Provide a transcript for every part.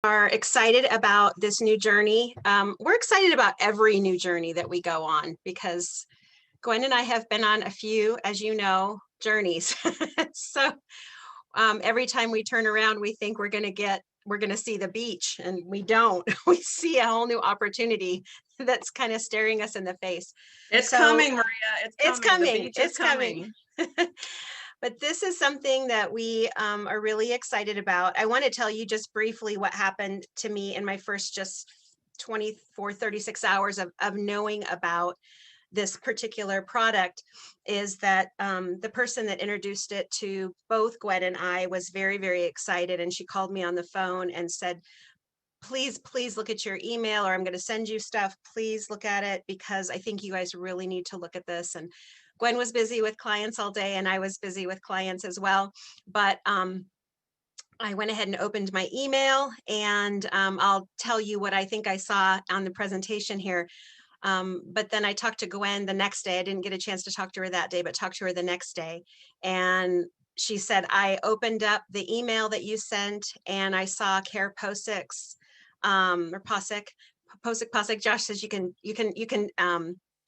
are excited about this new journey. We're excited about every new journey that we go on because Gwen and I have been on a few, as you know, journeys. So every time we turn around, we think we're going to see the beach, and we don't. We see a whole new opportunity that's kind of staring us in the face. It's coming, Maria. It's coming. The beach it's is coming. But this is something that we are really excited about. I want to tell you just briefly what happened to me in my first just 24, 36 hours of knowing about this particular product is that the person that introduced it to both Gwen and I was very, very excited. And she called me on the phone and said, please look at your email, or I'm going to send you stuff. Please look at it because I think you guys really need to look at this. And Gwen was busy with clients all day, and I was busy with clients as well. But I went ahead and opened my email, and I'll tell you what I think I saw on the presentation here. But then I talked to Gwen the next day. I didn't get a chance to talk to her that day, but talked to her the next day. And she said, I opened up the email that you sent and I saw Care Posick's or Posick. Josh says you can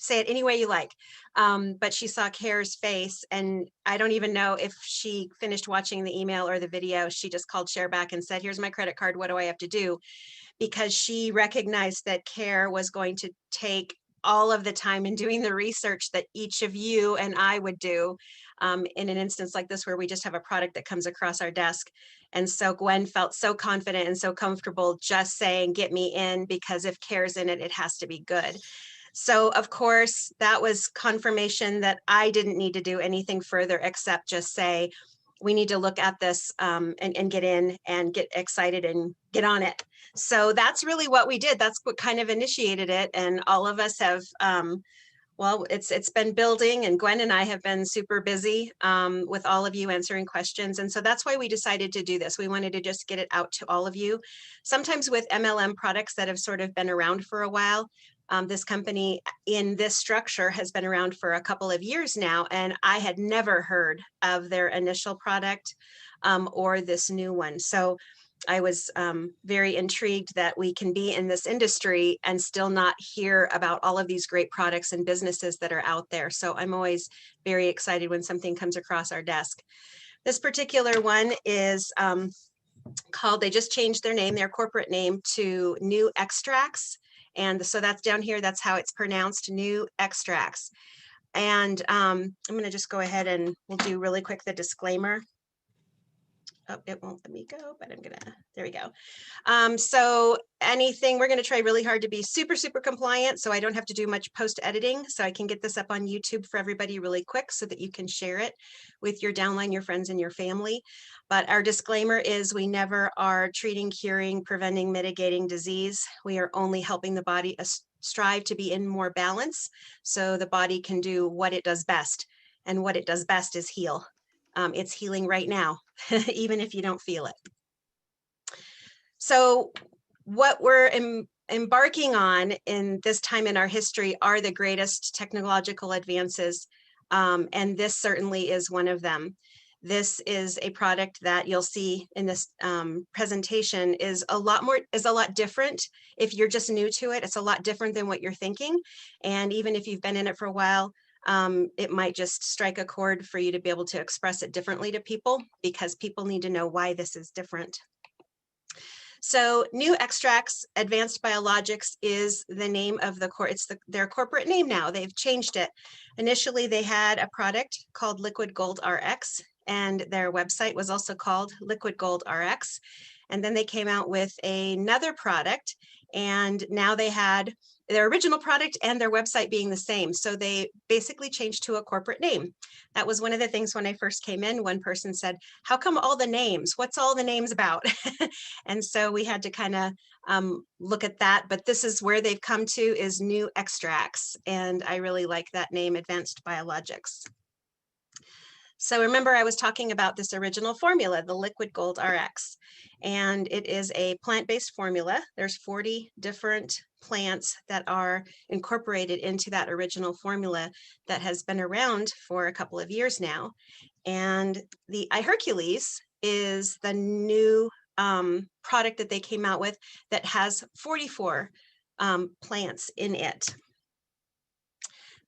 say it any way you like. But she saw Care's face, and I don't even know if she finished watching the email or the video. She just called Share back and said, here's my credit card. What do I have to do? Because she recognized that Care was going to take all of the time in doing the research that each of you and I would do in an instance like this, where we just have a product that comes across our desk. And so Gwen felt so confident and so comfortable just saying, get me in, because if Care's in it, it has to be good. So of course, that was confirmation that I didn't need to do anything further except just say, we need to look at this and get in and get excited and get on it. So that's really what we did. That's what kind of initiated it. And all of us have, well, it's been building, and Gwen and I have been super busy with all of you answering questions. And so that's why we decided to do this. We wanted to just get it out to all of you. Sometimes with MLM products that have sort of been around for a while, this company in this structure has been around for a couple of years now, and I had never heard of their initial product or this new one. So I was very intrigued that we can be in this industry and still not hear about all of these great products and businesses that are out there. So I'm always very excited when something comes across our desk. This particular one is called, they just changed their name, their corporate name, to New Extracts. And so that's down here, that's how it's pronounced, New Extracts. And I'm going to just go ahead and we'll do really quick the disclaimer. Oh, it won't let me go, but I'm gonna, there we go. So anything, we're gonna try really hard to be super, super compliant, so I don't have to do much post editing, so I can get this up on YouTube for everybody really quick so that you can share it with your downline, your friends, and your family. But our disclaimer is we never are treating, curing, preventing, mitigating disease. We are only helping the body strive to be in more balance so the body can do what it does best. And what it does best is heal. It's healing right now, even if you don't feel it. So what we're embarking on in this time in our history are the greatest technological advances, and this certainly is one of them. This is a product that you'll see in this presentation is a lot different. If you're just new to it, it's a lot different than what you're thinking. And even if you've been in it for a while, it might just strike a chord for you to be able to express it differently to people, because people need to know why this is different. So New Extracts Advanced Biologics is the name of their corporate name now. They've changed it. Initially, they had a product called Liquid Gold RX, and their website was also called Liquid Gold RX. And then they came out with another product, and now they had their original product and their website being the same. So they basically changed to a corporate name. That was one of the things when I first came in. One person said, how come all the names? What's all the names about? And so we had to kind of look at that. But this is where they've come to, is New Extracts. And I really like that name, Advanced Biologics. So remember, I was talking about this original formula, the Liquid Gold RX, and it is a plant-based formula. There's 40 different plants that are incorporated into that original formula that has been around for a couple of years now. And the I-hercules is the new product that they came out with that has 44 plants in it.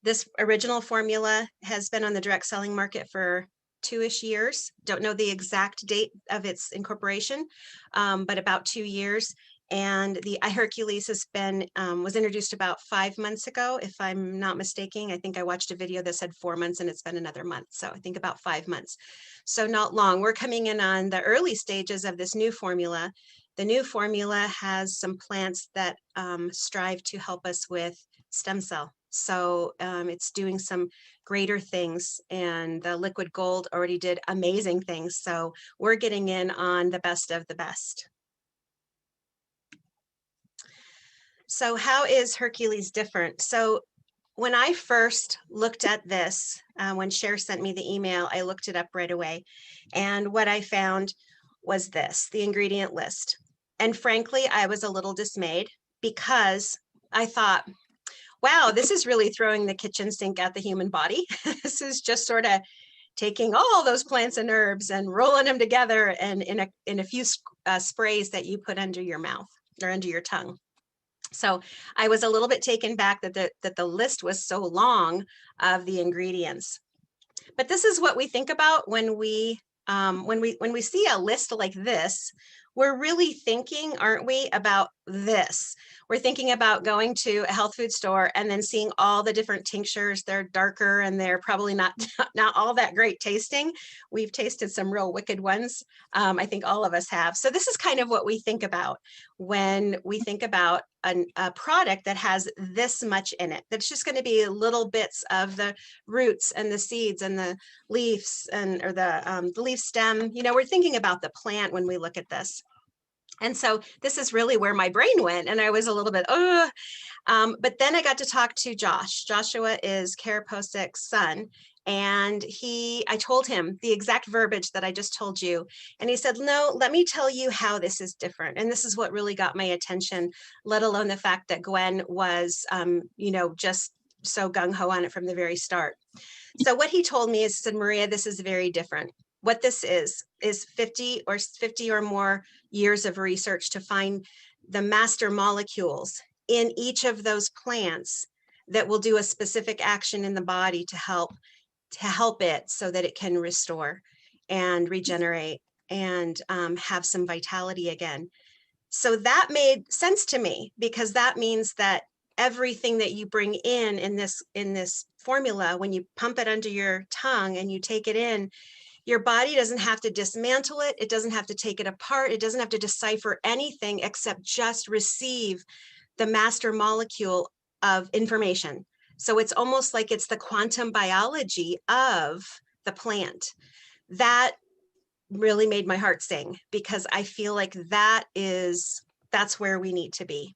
This original formula has been on the direct selling market for 2-ish years. Don't know the exact date of its incorporation, but about 2 years. And the I-hercules has been, was introduced about 5 months ago, if I'm not mistaken. I think I watched a video that said 4 months and it's been another month. So I think about 5 months. So not long. We're coming in on the early stages of this new formula. The new formula has some plants that strive to help us with stem cell. So it's doing some greater things, and the liquid gold already did amazing things. So we're getting in on the best of the best. So how is Hercules different? So when I first looked at this, when Cher sent me the email, I looked it up right away. And what I found was this, the ingredient list. And frankly, I was a little dismayed because I thought, wow, this is really throwing the kitchen sink at the human body. This is just sort of taking all those plants and herbs and rolling them together and in a few sprays that you put under your mouth or under your tongue. So I was a little bit taken back that the list was so long of the ingredients. But this is what we think about when we see a list like this. We're really thinking, aren't we, about this? We're thinking about going to a health food store and then seeing all the different tinctures. They're darker and they're probably not all that great tasting. We've tasted some real wicked ones. I think all of us have. So this is kind of what we think about when we think about a product that has this much in it. That's just going to be little bits of the roots and the seeds and the leaves or the leaf stem. You know, we're thinking about the plant when we look at this. And so this is really where my brain went, and I was a little bit, but then I got to talk to Josh. Joshua is Kara Posik's son, and I told him the exact verbiage that I just told you. And he said, no, let me tell you how this is different. And this is what really got my attention, let alone the fact that Gwen was, you know, just so gung-ho on it from the very start. So what he told me is, he said, Maria, this is very different. What this is 50 or more years of research to find the master molecules in each of those plants that will do a specific action in the body to help it so that it can restore and regenerate and have some vitality again. So that made sense to me, because that means that everything that you bring in this formula, when you pump it under your tongue and you take it in, your body doesn't have to dismantle it. It doesn't have to take it apart. It doesn't have to decipher anything except just receive the master molecule of information. So it's almost like it's the quantum biology of the plant. That really made my heart sing, because I feel like that's where we need to be.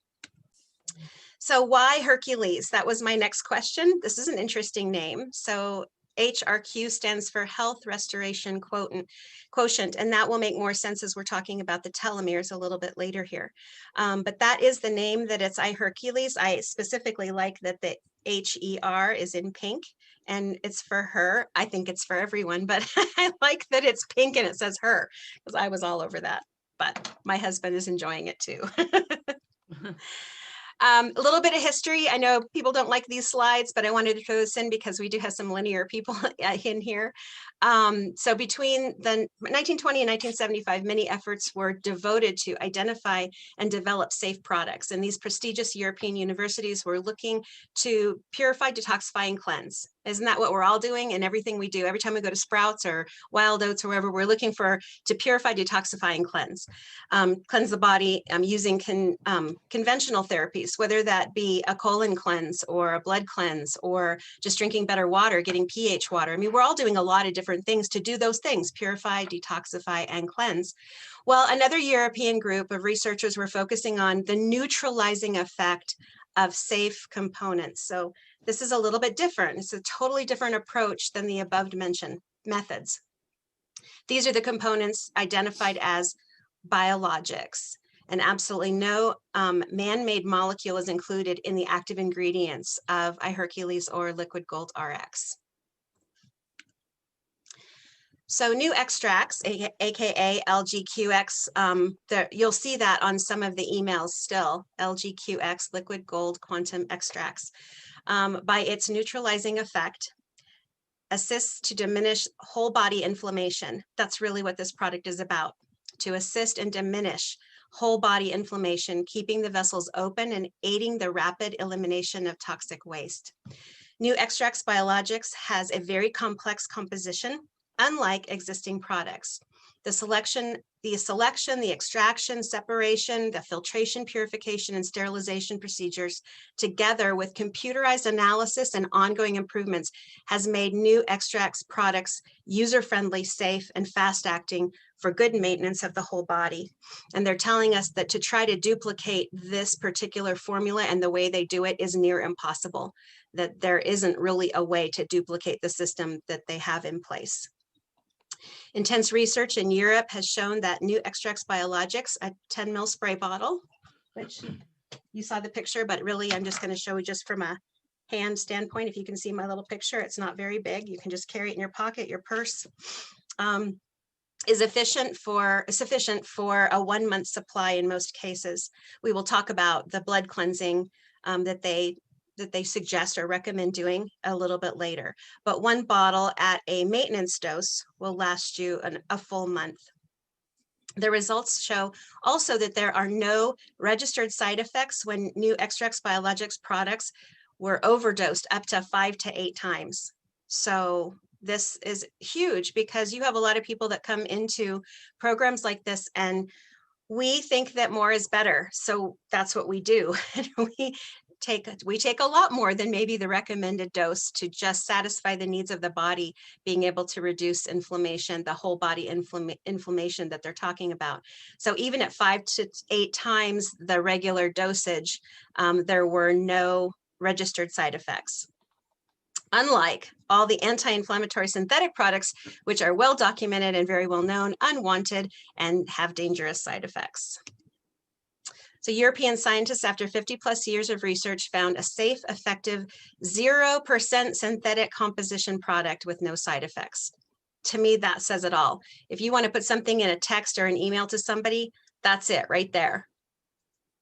So why Hercules? That was my next question. This is an interesting name. So HRQ stands for Health Restoration Quotient, and that will make more sense as we're talking about the telomeres a little bit later here. But that is the name that it's iHercules. I specifically like that the HER is in pink, and it's for her. I think it's for everyone, but I like that it's pink and it says her, because I was all over that. But my husband is enjoying it too. A little bit of history. I know people don't like these slides, but I wanted to throw this in because we do have some linear people in here. So between the 1920 and 1975, many efforts were devoted to identify and develop safe products. And these prestigious European universities were looking to purify, detoxify, and cleanse. Isn't that what we're all doing in everything we do? Every time we go to Sprouts or Wild Oats or wherever, we're looking to purify, detoxify, and cleanse. Cleanse the body using conventional therapies, whether that be a colon cleanse or a blood cleanse or just drinking better water, getting pH water. I mean, we're all doing a lot of different things to do those things: purify, detoxify, and cleanse. Well, another European group of researchers were focusing on the neutralizing effect of safe components. So this is a little bit different. It's a totally different approach than the above mentioned methods. These are the components identified as biologics, and absolutely no man-made molecule is included in the active ingredients of iHercules or Liquid Gold RX. So new extracts, aka LGQX, you'll see that on some of the emails still, LGQX, liquid gold quantum extracts, by its neutralizing effect, assists to diminish whole body inflammation. That's really what this product is about, to assist and diminish whole body inflammation, keeping the vessels open and aiding the rapid elimination of toxic waste. New Extracts Biologics has a very complex composition, unlike existing products. The selection, the extraction, separation, the filtration, purification, and sterilization procedures, together with computerized analysis and ongoing improvements, has made New Extracts products user-friendly, safe, and fast-acting for good maintenance of the whole body. And they're telling us that to try to duplicate this particular formula and the way they do it is near impossible, that there isn't really a way to duplicate the system that they have in place. Intense research in Europe has shown that New Extracts Biologics, a 10 ml spray bottle, which you saw the picture, but really I'm just going to show you just from a hand standpoint. If you can see my little picture, it's not very big. You can just carry it in your pocket, your purse. Is sufficient for a 1 month supply in most cases. We will talk about the blood cleansing that they suggest or recommend doing a little bit later. But one bottle at a maintenance dose will last you a full month. The results show also that there are no registered side effects when New Extracts Biologics products were overdosed up to 5 to 8 times. So this is huge because you have a lot of people that come into programs like this and we think that more is better. So that's what we do. We take a lot more than maybe the recommended dose to just satisfy the needs of the body, being able to reduce inflammation, the whole body inflammation that they're talking about. So even at 5 to 8 times the regular dosage, there were no registered side effects. Unlike all the anti-inflammatory synthetic products, which are well documented and very well known, unwanted, and have dangerous side effects. So European scientists, after 50 plus years of research, found a safe, effective, 0% synthetic composition product with no side effects. To me, that says it all. If you want to put something in a text or an email to somebody, that's it right there.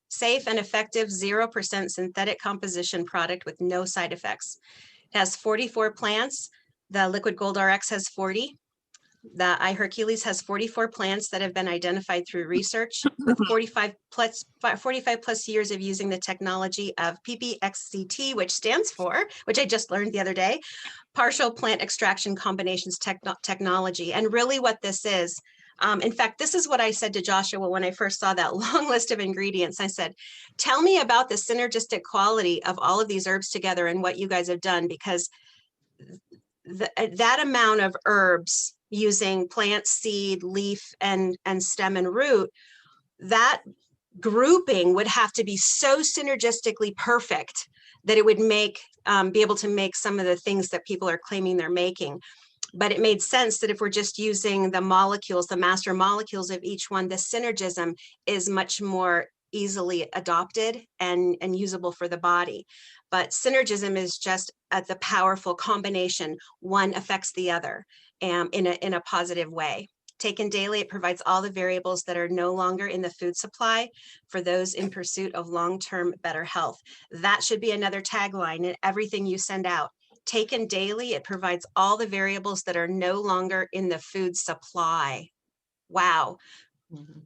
Safe and effective 0% synthetic composition product with no side effects. It has 44 plants. The Liquid Gold RX has 40. The I-hercules has 44 plants that have been identified through research with 45 plus years of using the technology of PPXCT, which I just learned the other day, partial plant extraction combinations technology. And really what this is, in fact, this is what I said to Joshua when I first saw that long list of ingredients. I said, tell me about the synergistic quality of all of these herbs together and what you guys have done, because that amount of herbs using plant, seed, leaf, and stem and root, that grouping would have to be so synergistically perfect that it would be able to make some of the things that people are claiming they're making. But it made sense that if we're just using the molecules, the master molecules of each one, the synergism is much more easily adopted and usable for the body. But synergism is just the powerful combination. One affects the other in a positive way. Taken daily, it provides all the variables that are no longer in the food supply for those in pursuit of long-term better health. That should be another tagline in everything you send out. Taken daily, it provides all the variables that are no longer in the food supply. Wow. Mm-hmm.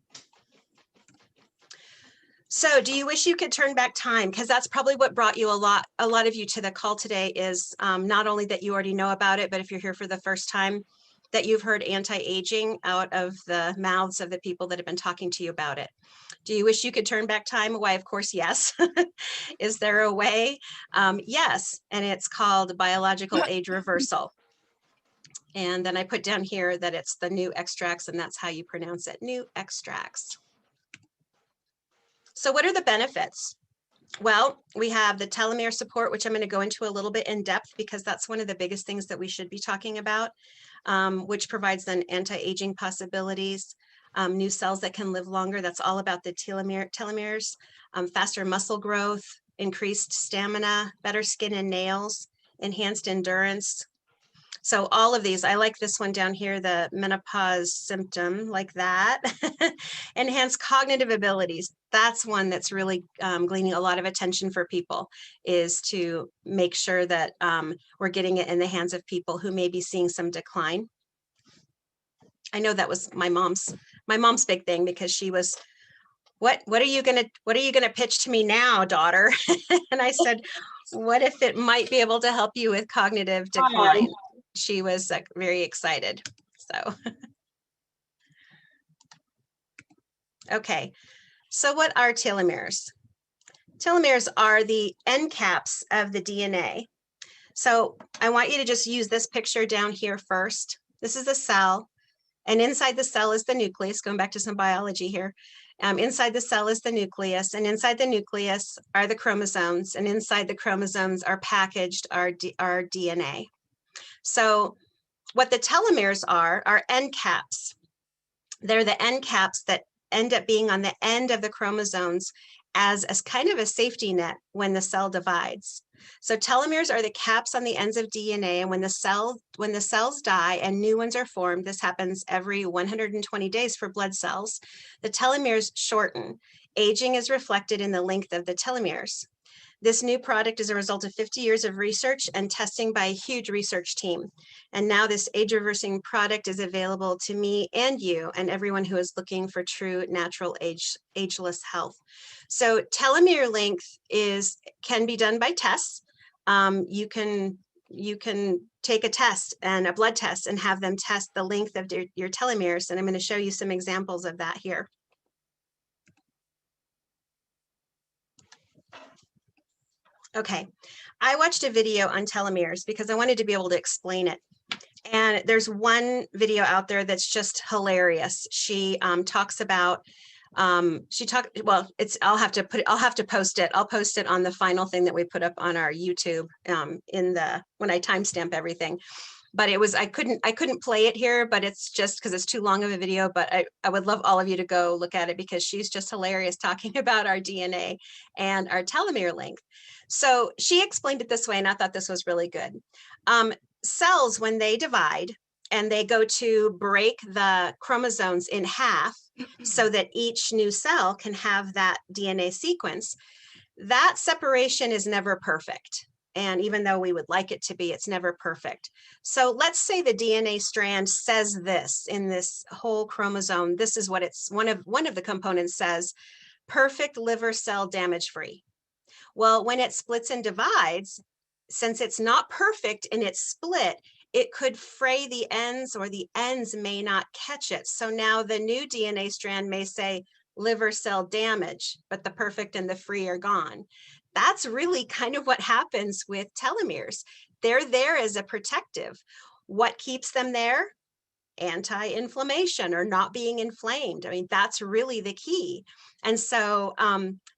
So do you wish you could turn back time? Because that's probably what brought you a lot of you to the call today is not only that you already know about it, but if you're here for the first time, that you've heard anti-aging out of the mouths of the people that have been talking to you about it. Do you wish you could turn back time? Why, of course, yes. Is there a way? Yes, and it's called biological age reversal. And then I put down here that it's the New Extracts, and that's how you pronounce it, New Extracts. So what are the benefits? Well, we have the telomere support, which I'm going to go into a little bit in depth because that's one of the biggest things that we should be talking about, which provides then anti-aging possibilities, new cells that can live longer. That's all about the telomeres, faster muscle growth, increased stamina, better skin and nails, enhanced endurance. So all of these, I like this one down here, the menopause symptom, like that. Enhanced cognitive abilities. That's one that's really gleaning a lot of attention for people, is to make sure that we're getting it in the hands of people who may be seeing some decline. I know that was my mom's big thing, because she was, what are you gonna pitch to me now, daughter? And I said, what if it might be able to help you with cognitive decline? She was very excited. So, okay. So what are telomeres? Telomeres are the end caps of the DNA. So I want you to just use this picture down here first. This is a cell, and inside the cell is the nucleus, going back to some biology here. Inside the cell is the nucleus, and inside the nucleus are the chromosomes, and inside the chromosomes are packaged our DNA. So what the telomeres are end caps. They're the end caps that end up being on the end of the chromosomes as kind of a safety net when the cell divides. So telomeres are the caps on the ends of DNA, and when the cells die and new ones are formed, this happens every 120 days for blood cells, the telomeres shorten. Aging is reflected in the length of the telomeres. This new product is a result of 50 years of research and testing by a huge research team. And now this age-reversing product is available to me and you and everyone who is looking for true natural ageless health. So telomere length can be done by tests. You can take a test, and a blood test, and have them test the length of your telomeres. And I'm going to show you some examples of that here. Okay, I watched a video on telomeres because I wanted to be able to explain it. And there's one video out there that's just hilarious. She talks about, I'll have to post it. I'll post it on the final thing that we put up on our YouTube when I timestamp everything. But I couldn't play it here, but it's just because it's too long of a video. But I would love all of you to go look at it, because she's just hilarious talking about our DNA and our telomere length. So she explained it this way, and I thought this was really good. Cells, when they divide and they go to break the chromosomes in half so that each new cell can have that DNA sequence, that separation is never perfect. And even though we would like it to be, it's never perfect. So let's say the DNA strand says this in this whole chromosome. This is what it's one of the components says: perfect liver cell damage free. Well, when it splits and divides, since it's not perfect and it's split, it could fray the ends, or the ends may not catch it. So now the new DNA strand may say liver cell damage, but the perfect and the free are gone. That's really kind of what happens with telomeres. They're there as a protective. What keeps them there? Anti-inflammation, or not being inflamed. I mean, that's really the key. And so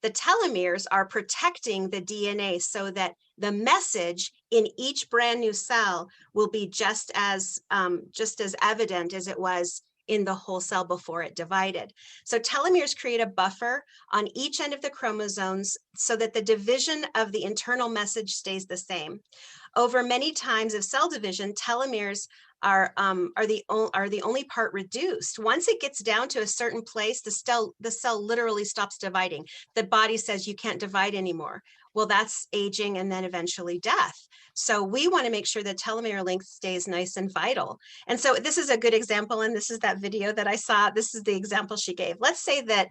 the telomeres are protecting the DNA so that the message in each brand new cell will be just as evident as it was in the whole cell before it divided. So telomeres create a buffer on each end of the chromosomes so that the division of the internal message stays the same. Over many times of cell division, telomeres are the only part reduced. Once it gets down to a certain place, the cell literally stops dividing. The body says you can't divide anymore. Well, that's aging and then eventually death. So we want to make sure the telomere length stays nice and vital. And so this is a good example, and this is that video that I saw. This is the example she gave. Let's say that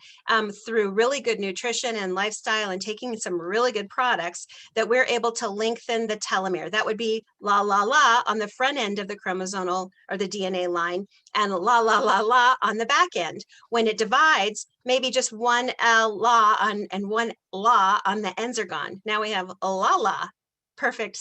through really good nutrition and lifestyle and taking some really good products, that we're able to lengthen the telomere. That would be la la la on the front end of the chromosomal or the DNA line, and la la la la on the back end. When it divides, maybe just one la on and one la on the ends are gone. Now we have a la la, perfect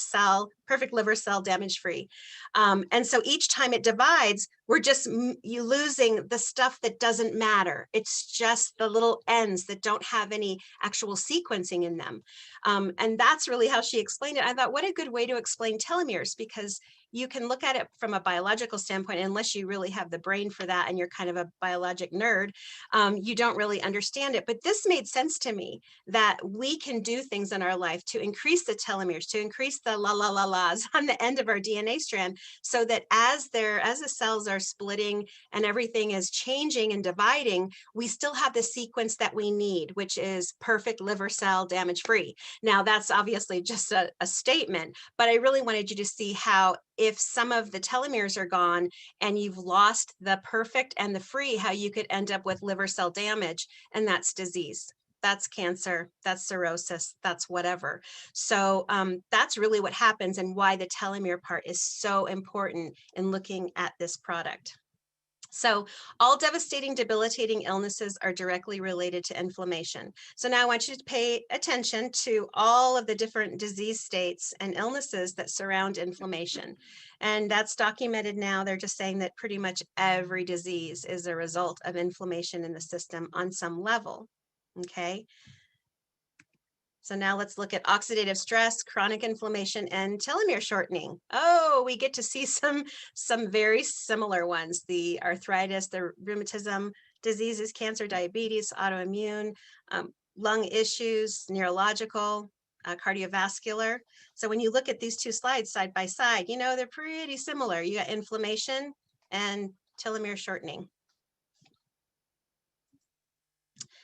liver cell damage free. And so each time it divides, we're just losing the stuff that doesn't matter. It's just the little ends that don't have any actual sequencing in them. And that's really how she explained it. I thought, what a good way to explain telomeres, because you can look at it from a biological standpoint, unless you really have the brain for that and you're kind of a biologic nerd, you don't really understand it. But this made sense to me, that we can do things in our life to increase the telomeres, to increase the la la la la clause on the end of our DNA strand, so that as the cells are splitting and everything is changing and dividing, we still have the sequence that we need, which is perfect liver cell damage free. Now, that's obviously just a statement, but I really wanted you to see how if some of the telomeres are gone and you've lost the perfect and the free, how you could end up with liver cell damage, and that's disease. That's cancer, that's cirrhosis, that's whatever. So that's really what happens, and why the telomere part is so important in looking at this product. So all devastating, debilitating illnesses are directly related to inflammation. So now I want you to pay attention to all of the different disease states and illnesses that surround inflammation. And that's documented now. They're just saying that pretty much every disease is a result of inflammation in the system on some level. Okay. So now let's look at oxidative stress, chronic inflammation, and telomere shortening. Oh, we get to see some very similar ones: the arthritis, the rheumatism, diseases, cancer, diabetes, autoimmune, lung issues, neurological, cardiovascular. So when you look at these two slides side by side, you know, they're pretty similar. You got inflammation and telomere shortening.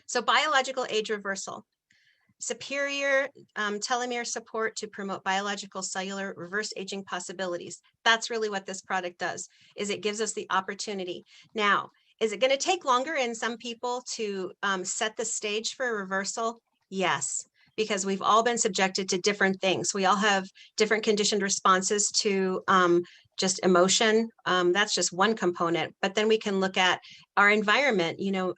So biological age reversal. Superior telomere support to promote biological cellular reverse aging possibilities. That's really what this product does, is it gives us the opportunity. Now, is it going to take longer in some people to set the stage for a reversal? Yes, because we've all been subjected to different things. We all have different conditioned responses to just emotion. That's just one component. But then we can look at our environment, you know,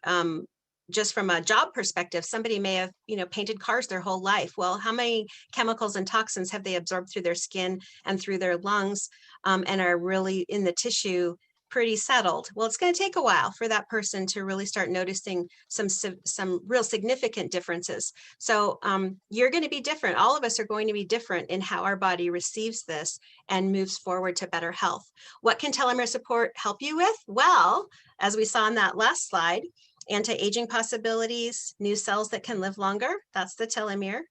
just from a job perspective. Somebody may have, you know, painted cars their whole life. Well, how many chemicals and toxins have they absorbed through their skin and through their lungs, and are really in the tissue pretty settled? Well, it's going to take a while for that person to really start noticing some real significant differences. So you're going to be different. All of us are going to be different in how our body receives this and moves forward to better health. What can telomere support help you with? Well, as we saw in that last slide, anti-aging possibilities, new cells that can live longer, that's the telomere.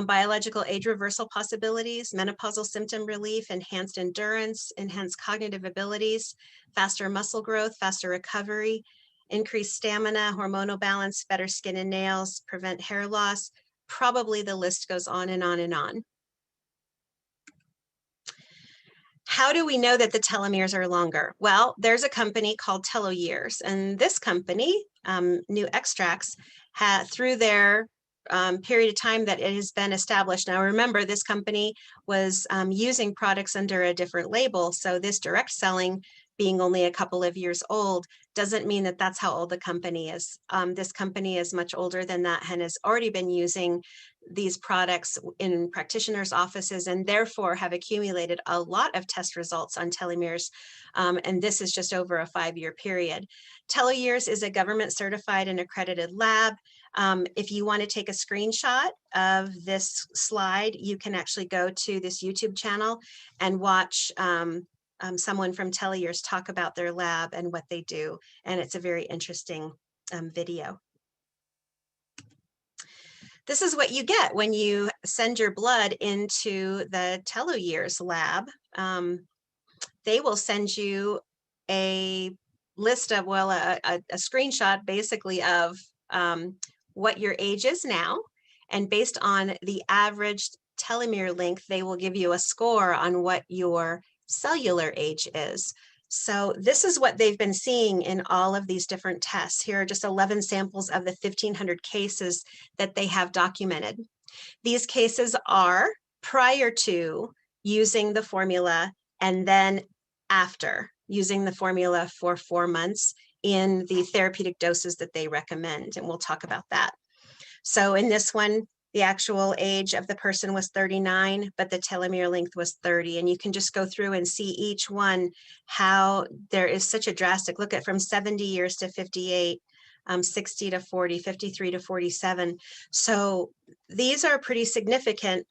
Biological age reversal possibilities, menopausal symptom relief, enhanced endurance, enhanced cognitive abilities, faster muscle growth, faster recovery, increased stamina, hormonal balance, better skin and nails, prevent hair loss. Probably the list goes on and on and on. How do we know that the telomeres are longer? Well, there's a company called TeloYears, and this company, New Extracts, through their period of time that it has been established. Now, remember, this company was using products under a different label, so this direct selling, being only a couple of years old, doesn't mean that that's how old the company is. This company is much older than that and has already been using these products in practitioners' offices, and therefore have accumulated a lot of test results on telomeres. And this is just over a 5-year period. TeloYears is a government certified and accredited lab. If you want to take a screenshot of this slide, you can actually go to this YouTube channel and watch someone from TeloYears talk about their lab and what they do. And it's a very interesting video. This is what you get when you send your blood into the TeloYears lab. They will send you a list of, well, a screenshot basically of what your age is now. And based on the average telomere length, they will give you a score on what your cellular age is. So this is what they've been seeing in all of these different tests. Here are just 11 samples of the 1,500 cases that they have documented. These cases are prior to using the formula, and then after using the formula for 4 months in the therapeutic doses that they recommend. And we'll talk about that. So in this one, the actual age of the person was 39, but the telomere length was 30. And you can just go through and see each one, how there is such a drastic look at from 70 years to 58, 60 to 40, 53 to 47. So these are pretty significant.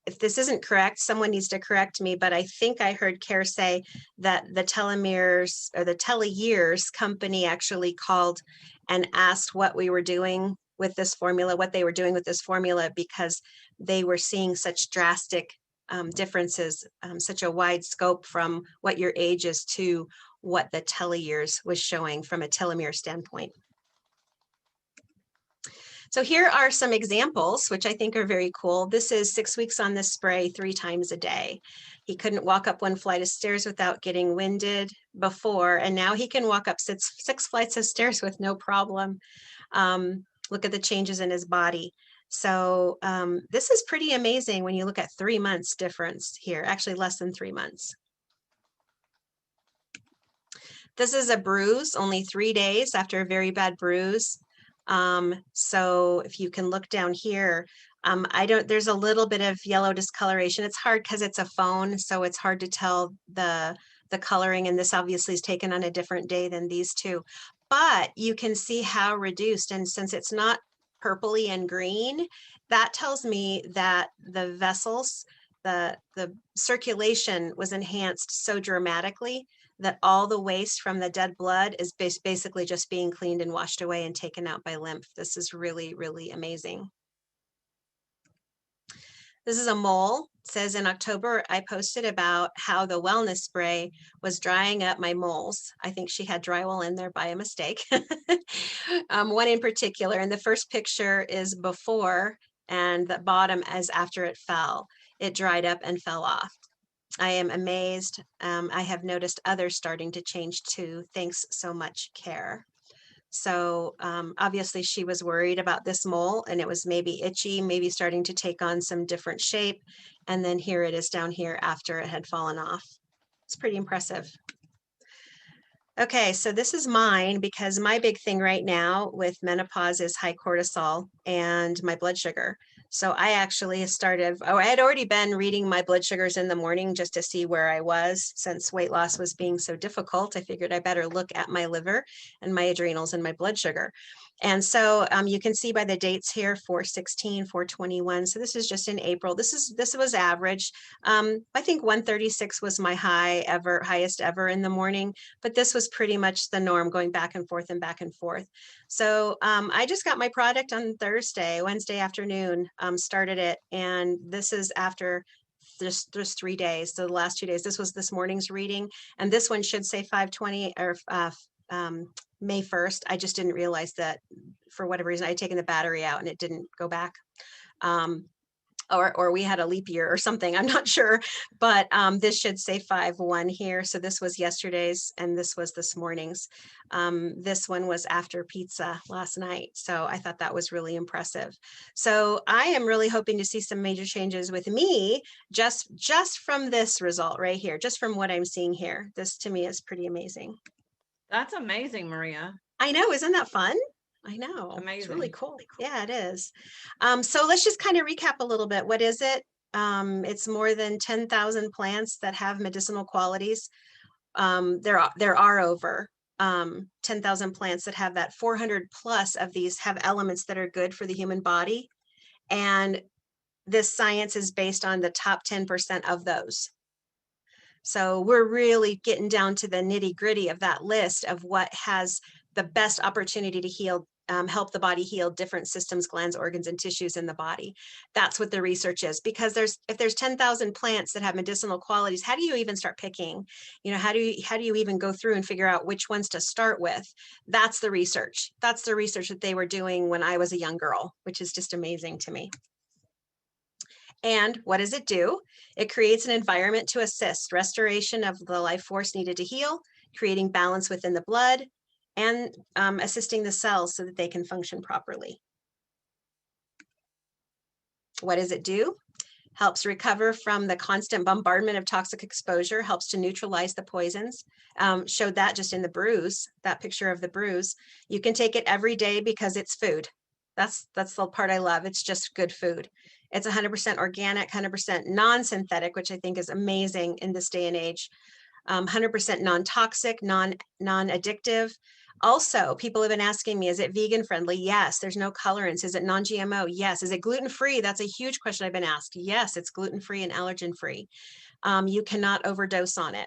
If this isn't correct, someone needs to correct me, but I think I heard Care say that the telomeres, or the TeloYears company, actually called and asked what we were doing with this formula, what they were doing with this formula, because they were seeing such drastic differences, such a wide scope from what your age is to what the telomeres was showing from a telomere standpoint. So here are some examples, which I think are very cool. This is 6 weeks on this spray 3 times a day. He couldn't walk up 1 flight of stairs without getting winded before, and now he can walk up six flights of stairs with no problem. Look at the changes in his body. So this is pretty amazing when you look at 3 months difference here, actually less than 3 months. This is a bruise, only 3 days after a very bad bruise. So if you can look down here, there's a little bit of yellow discoloration. It's hard because it's a phone, so it's hard to tell the coloring, and this obviously is taken on a different day than these two. But you can see how reduced, and since it's not purpley and green, that tells me that the vessels, the circulation was enhanced so dramatically that all the waste from the dead blood is basically just being cleaned and washed away and taken out by lymph. This is really, really amazing. This is a mole. It says in October, I posted about how the wellness spray was drying up my moles. I think she had drywall in there by a mistake. One in particular, and the first picture is before, and the bottom is after it fell. It dried up and fell off. I am amazed. I have noticed others starting to change too. Thanks so much, Care. So obviously she was worried about this mole, and it was maybe itchy, maybe starting to take on some different shape. And then here it is down here after it had fallen off. It's pretty impressive. Okay, so this is mine, because my big thing right now with menopause is high cortisol and my blood sugar. So I actually started, I had already been reading my blood sugars in the morning just to see where I was. Since weight loss was being so difficult, I figured I better look at my liver and my adrenals and my blood sugar. And so you can see by the dates here, 416, 421. So this is just in April. This was average. I think 136 was my highest ever in the morning, but this was pretty much the norm, going back and forth and back and forth. So I just got my product on Wednesday afternoon, started it. And this is after just 3 days. So the last 2 days, this was this morning's reading. And this one should say 520 or May 1st. I just didn't realize that for whatever reason I had taken the battery out and it didn't go back. Or we had a leap year or something, I'm not sure, but this should say 5-1 here. So this was yesterday's and this was this morning's. This one was after pizza last night. So I thought that was really impressive. So I am really hoping to see some major changes with me just from this result right here, just from what I'm seeing here. This to me is pretty amazing. That's amazing, Maria. I know, isn't that fun? I know. Amazing. It's really cool. Yeah, it is. So let's just kind of recap a little bit. What is it? It's more than 10,000 plants that have medicinal qualities. There are over 10,000 plants that have that. 400 plus of these have elements that are good for the human body. And this science is based on the top 10% of those. So we're really getting down to the nitty gritty of that list of what has the best opportunity to heal, help the body heal different systems, glands, organs, and tissues in the body. That's what the research is, because if there's 10,000 plants that have medicinal qualities, how do you even start picking? You know, how do you even go through and figure out which ones to start with? That's the research. That's the research that they were doing when I was a young girl, which is just amazing to me. And what does it do? It creates an environment to assist restoration of the life force needed to heal, creating balance within the blood, and assisting the cells so that they can function properly. What does it do? Helps recover from the constant bombardment of toxic exposure, helps to neutralize the poisons. Showed that just in the bruise, that picture of the bruise. You can take it every day because it's food. That's the part I love. It's just good food. It's 100% organic, 100% non-synthetic, which I think is amazing in this day and age. 100% non-toxic, non-addictive. Also, people have been asking me, is it vegan friendly? Yes. There's no colorants. Is it non-GMO? Yes. Is it gluten-free? That's a huge question I've been asked. Yes, it's gluten-free and allergen-free. You cannot overdose on it.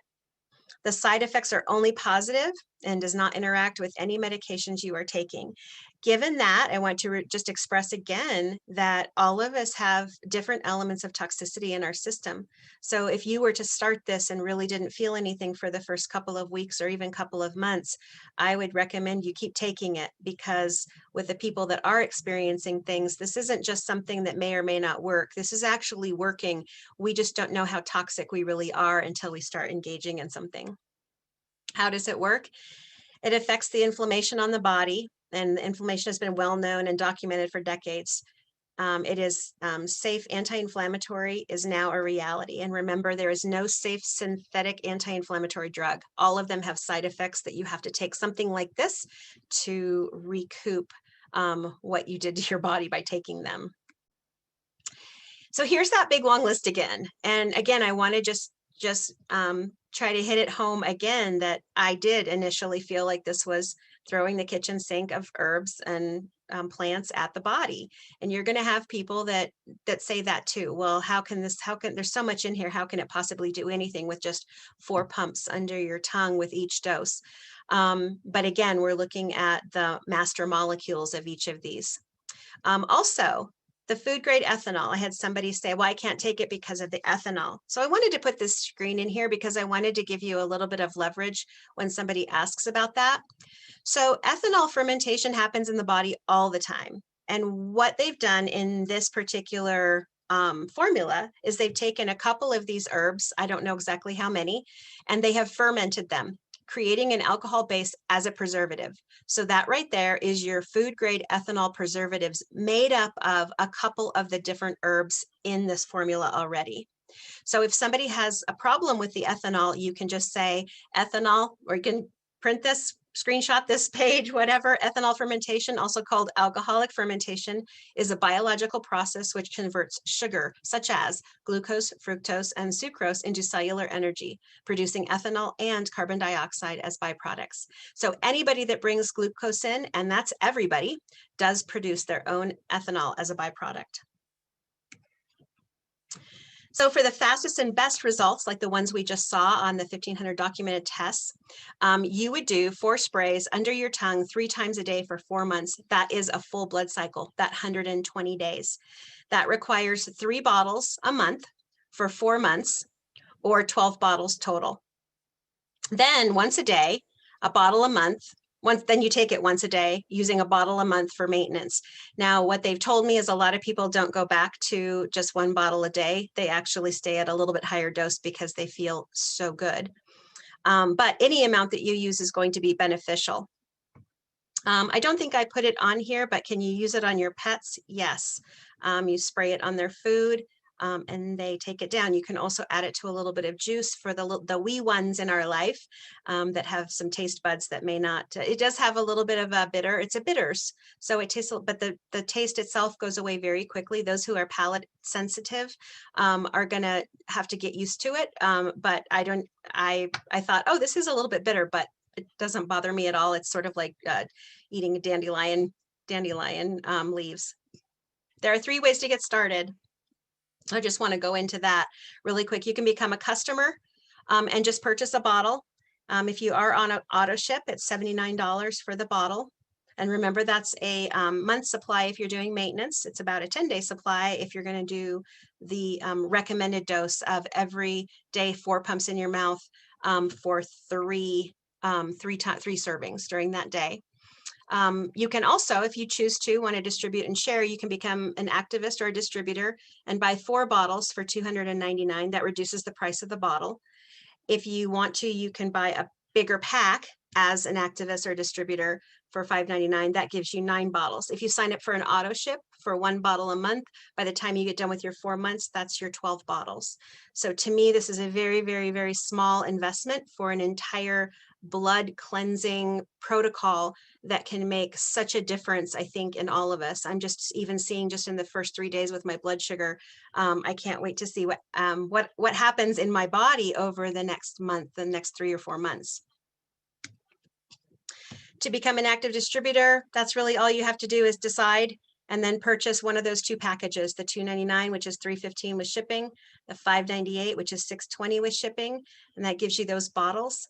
The side effects are only positive. and does not interact with any medications you are taking. Given that, I want to just express again that all of us have different elements of toxicity in our system. So if you were to start this and really didn't feel anything for the first couple of weeks or even couple of months, I would recommend you keep taking it, because with the people that are experiencing things, this isn't just something that may or may not work. This is actually working. We just don't know how toxic we really are until we start engaging in something. How does it work? It affects the inflammation on the body, and inflammation has been well known and documented for decades. It is safe anti-inflammatory is now a reality. And remember, there is no safe synthetic anti-inflammatory drug. All of them have side effects that you have to take something like this to recoup what you did to your body by taking them. So here's that big long list again. And again, I want to just try to hit it home again that I did initially feel like this was throwing the kitchen sink of herbs and plants at the body. And you're going to have people that say that too. Well, how can there's so much in here, how can it possibly do anything with just 4 pumps under your tongue with each dose? But again, we're looking at the master molecules of each of these. Also, the food grade ethanol. I had somebody say, well, I can't take it because of the ethanol. So I wanted to put this screen in here because I wanted to give you a little bit of leverage when somebody asks about that. So ethanol fermentation happens in the body all the time. And what they've done in this particular formula is they've taken a couple of these herbs, I don't know exactly how many, and they have fermented them, creating an alcohol base as a preservative. So that right there is your food grade ethanol preservatives made up of a couple of the different herbs in this formula already. So if somebody has a problem with the ethanol, you can just say ethanol, or you can print this, screenshot this page, whatever. Ethanol fermentation, also called alcoholic fermentation, is a biological process which converts sugar, such as glucose, fructose, and sucrose, into cellular energy, producing ethanol and carbon dioxide as byproducts. So anybody that brings glucose in, and that's everybody, does produce their own ethanol as a byproduct. So for the fastest and best results, like the ones we just saw on the 1,500 documented tests, you would do 4 sprays under your tongue 3 times a day for 4 months. That is a full blood cycle, that 120 days. That requires 3 bottles a month for 4 months, or 12 bottles total. Then once a day, a bottle a month. Then you take it once a day, using a bottle a month for maintenance. Now, what they've told me is a lot of people don't go back to just 1 bottle a day. They actually stay at a little bit higher dose because they feel so good. But any amount that you use is going to be beneficial. I don't think I put it on here, but can you use it on your pets? Yes. You spray it on their food. And they take it down. You can also add it to a little bit of juice for the wee ones in our life that have some taste buds that may not. It does have a little bit of a bitter. It's a bitters, so it tastes. But the taste itself goes away very quickly. Those who are palate sensitive are gonna have to get used to it. But I don't. I thought, oh, this is a little bit bitter, but it doesn't bother me at all. It's sort of like eating a dandelion leaves. There are 3 ways to get started. I just want to go into that really quick. You can become a customer and just purchase a bottle. If you are on an auto ship, it's $79 for the bottle. And remember, that's a month supply if you're doing maintenance. It's about a 10-day supply if you're going to do the recommended dose of every day 4 pumps in your mouth for three servings during that day. You can also, if you choose to want to distribute and share, you can become an activist or a distributor and buy 4 bottles for $299. That reduces the price of the bottle. If you want to, you can buy a bigger pack as an activist or distributor for $5.99. That gives you 9 bottles. If you sign up for an auto ship for 1 bottle a month, by the time you get done with your 4 months, that's your 12 bottles. So to me, this is a very, very, very small investment for an entire blood cleansing protocol that can make such a difference, I think, in all of us. I'm just even seeing just in the first 3 days with my blood sugar. I can't wait to see what happens in my body over the next month, the next 3 or 4 months. To become an active distributor, that's really all you have to do is decide and then purchase one of those 2 packages, the $299, which is $315 with shipping, the $598, which is $620 with shipping. and that gives you those bottles.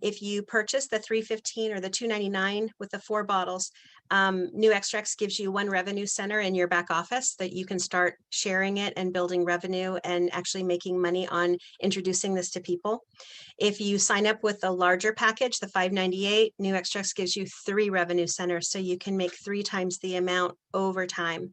If you purchase the 315 or the 299 with the 4 bottles, New Extracts gives you 1 revenue center in your back office that you can start sharing it and building revenue and actually making money on introducing this to people. If you sign up with the larger package, the 598, New Extracts gives you 3 revenue centers, so you can make 3 times the amount over time.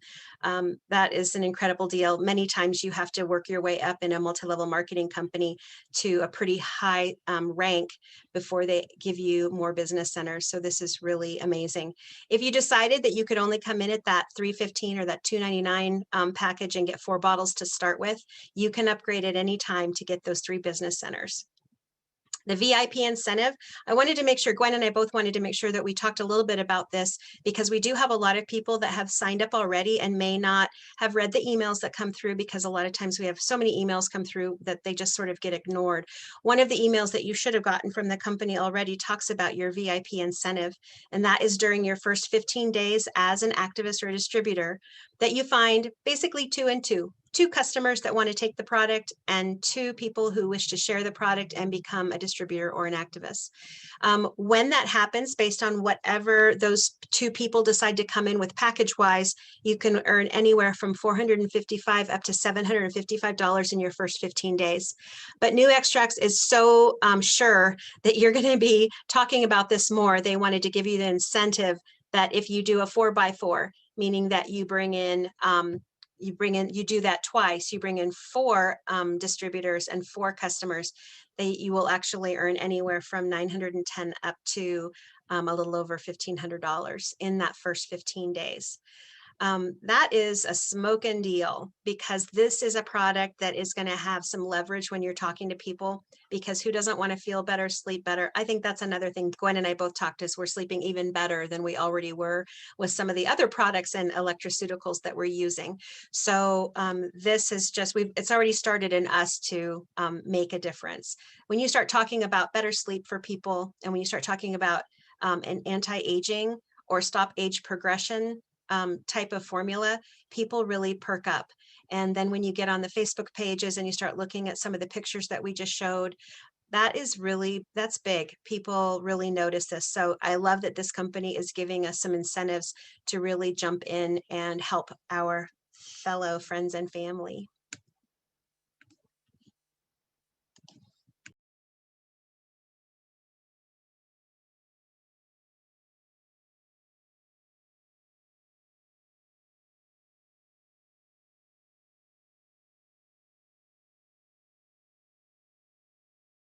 That is an incredible deal. Many times you have to work your way up in a multi-level marketing company to a pretty high rank before they give you more business centers. So this is really amazing. If you decided that you could only come in at that 315 or that 299 package and get 4 bottles to start with, you can upgrade at any time to get those 3 business centers. The VIP incentive, I wanted to make sure, Gwen and I both wanted to make sure that we talked a little bit about this, because we do have a lot of people that have signed up already and may not have read the emails that come through, because a lot of times we have so many emails come through that they just sort of get ignored. One of the emails that you should have gotten from the company already talks about your VIP incentive, and that is during your first 15 days as an activist or a distributor, that you find basically 2 and 2. 2 customers that want to take the product and 2 people who wish to share the product and become a distributor or an activist. When that happens, based on whatever those 2 people decide to come in with package-wise, you can earn anywhere from $455 up to $755 in your first 15 days. But New Extracts is so sure that you're going to be talking about this more. They wanted to give you the incentive that if you do a 4x4, meaning that you bring in you do that twice, you bring in 4 distributors and 4 customers, you will actually earn anywhere from $910 up to a little over $1,500 in that first 15 days. That is a smoking deal, because this is a product that is going to have some leverage when you're talking to people, because who doesn't want to feel better, sleep better? I think that's another thing Gwen and I both talked is we're sleeping even better than we already were with some of the other products and electroceuticals that we're using. So this is just, it's already started in us to make a difference. When you start talking about better sleep for people, and when you start talking about an anti-aging or stop age progression type of formula, people really perk up. And then when you get on the Facebook pages and you start looking at some of the pictures that we just showed, that's big. People really notice this. So I love that this company is giving us some incentives to really jump in and help our fellow friends and family.